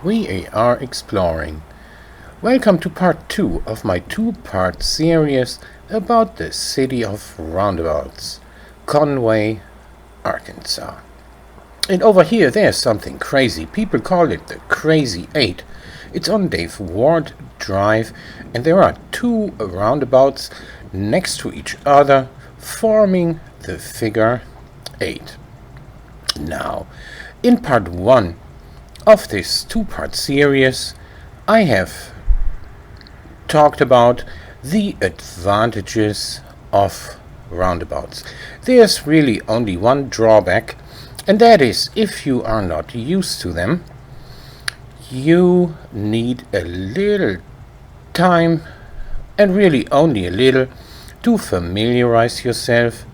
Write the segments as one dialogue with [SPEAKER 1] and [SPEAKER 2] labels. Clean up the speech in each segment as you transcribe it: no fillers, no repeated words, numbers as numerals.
[SPEAKER 1] We are exploring. Welcome to part 2 of my two-part series about the city of Roundabouts, Conway, Arkansas. And over here there's something crazy. People call it the Crazy 8. It's on Dave Ward Drive, and there are two roundabouts next to each other, forming the figure 8. Now, in part 1 of this two-part series, I have talked about the advantages of roundabouts. There's really only one drawback, and that is if you are not used to them, you need a little time, and really only a little, to familiarize yourself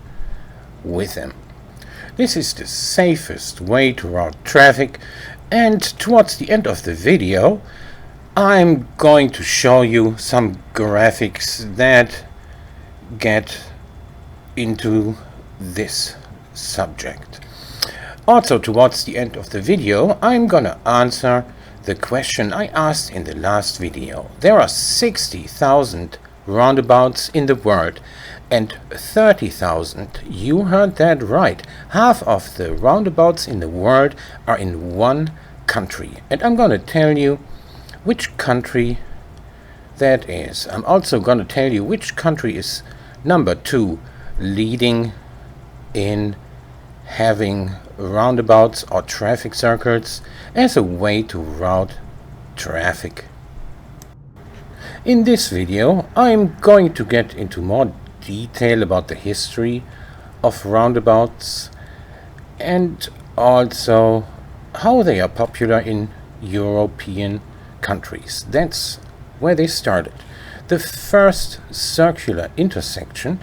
[SPEAKER 1] with them. This is the safest way to route traffic, and towards the end of the video I'm going to show you some graphics that get into this subject. Also, towards the end of the video I'm gonna answer the question I asked in the last video. There are 60,000 roundabouts in the world, and 30,000, you heard that right, half of the roundabouts in the world are in one country. And I'm going to tell you which country that is. I'm also going to tell you which country is number 2 leading in having roundabouts or traffic circles as a way to route traffic. In this video I'm going to get into more detail about the history of roundabouts and also how they are popular in European countries. That's where they started. The first circular intersection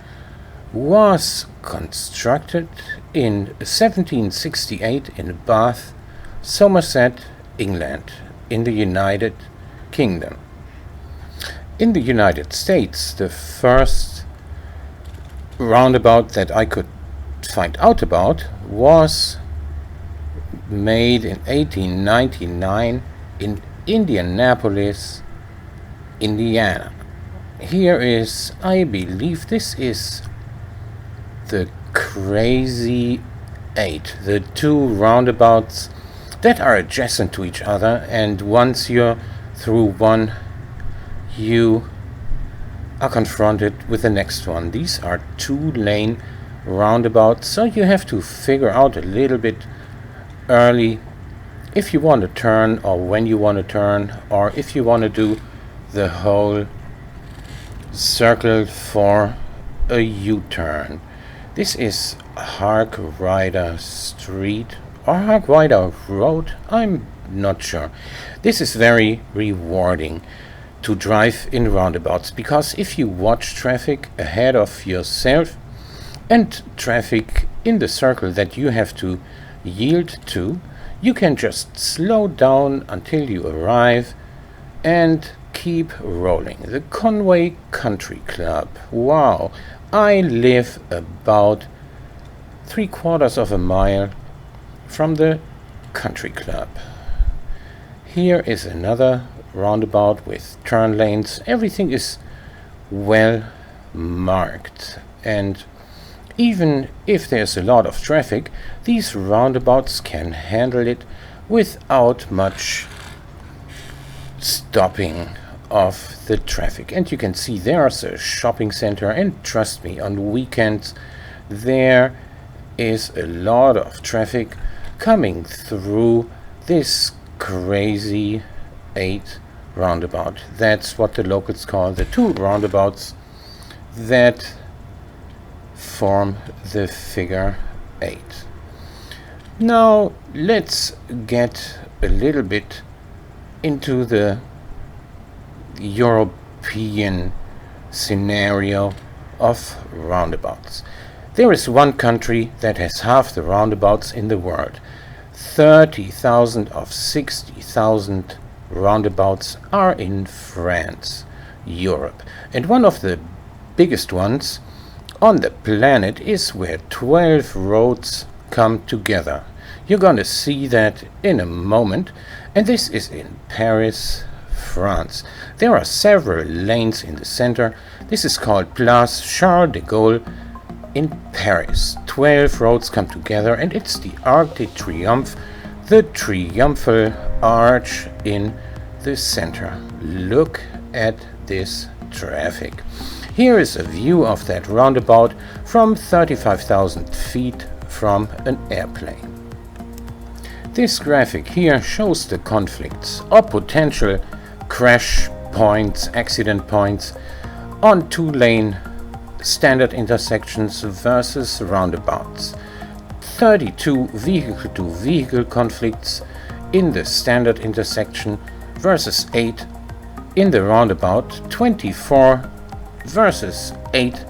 [SPEAKER 1] was constructed in 1768 in Bath, Somerset, England, in the United Kingdom. In the United States, the first roundabout that I could find out about was made in 1899 in Indianapolis, Indiana. Here is, I believe this is the Crazy 8, the two roundabouts that are adjacent to each other, and once you're through one you are confronted with the next one. These are 2-lane roundabouts, so you have to figure out a little bit early if you want to turn, or when you want to turn, or if you want to do the whole circle for a U-turn. This is Harkrider Street or Harkrider Road, I'm not sure. This is very rewarding to drive in roundabouts, because if you watch traffic ahead of yourself and traffic in the circle that you have to yield to, you can just slow down until you arrive and keep rolling. The Conway Country Club. Wow, I live about 3/4 of a mile from the country club. Here is another roundabout with turn lanes. Everything is well marked, and even if there's a lot of traffic, these roundabouts can handle it without much stopping of the traffic. And you can see there's a shopping center, and trust me, on weekends there is a lot of traffic coming through this Crazy 8 roundabout. That's what the locals call the two roundabouts that form the figure 8. Now let's get a little bit into the European scenario of roundabouts. There is one country that has half the roundabouts in the world. 30,000 of 60,000 roundabouts are in France, Europe. And one of the biggest ones on the planet is where 12 roads come together. You're going to see that in a moment. And this is in Paris, France. There are several lanes in the center. This is called Place Charles de Gaulle in Paris. 12 roads come together, and it's the Arc de Triomphe, the triumphal arch in the center. Look at this traffic. Here is a view of that roundabout from 35,000 feet from an airplane. This graphic here shows the conflicts or potential crash points, accident points on two-lane standard intersections versus roundabouts. 32 vehicle-to-vehicle conflicts in the standard intersection versus 8 in the roundabout, 24 versus 8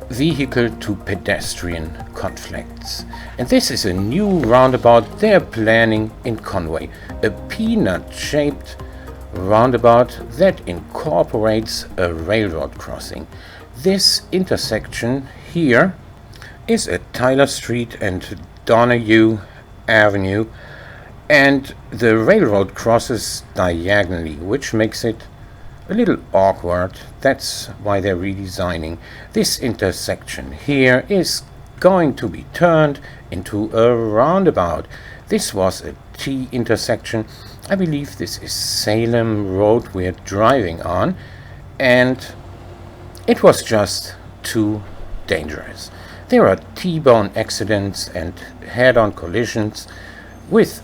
[SPEAKER 1] vehicle-to-pedestrian conflicts. And this is a new roundabout they're planning in Conway, a peanut-shaped roundabout that incorporates a railroad crossing. This intersection here is at Tyler Street and Donahue Avenue, and the railroad crosses diagonally, which makes it a little awkward. That's why they're redesigning. This intersection here is going to be turned into a roundabout. This was a T intersection. I believe this is Salem Road we're driving on, and it was just too dangerous. There are T-bone accidents and head-on collisions with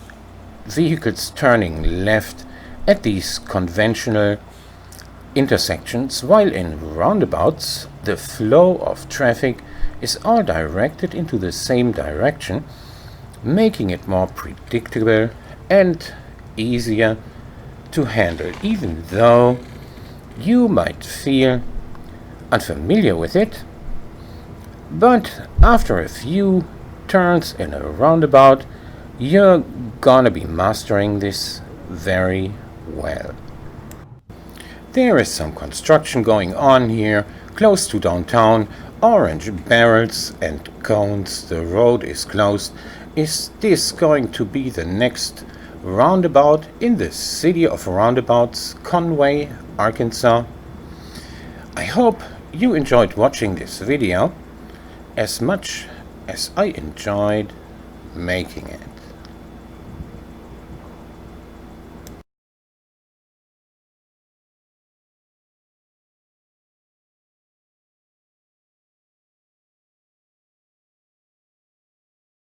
[SPEAKER 1] vehicles turning left at these conventional intersections, while in roundabouts the flow of traffic is all directed into the same direction, making it more predictable and easier to handle, even though you might feel unfamiliar with it. But after a few turns in a roundabout, you're gonna be mastering this very well. There is some construction going on here, close to downtown. Orange barrels and cones. The road is closed. Is this going to be the next roundabout in the city of roundabouts, Conway, Arkansas? I hope you enjoyed watching this video as much as I enjoyed making it.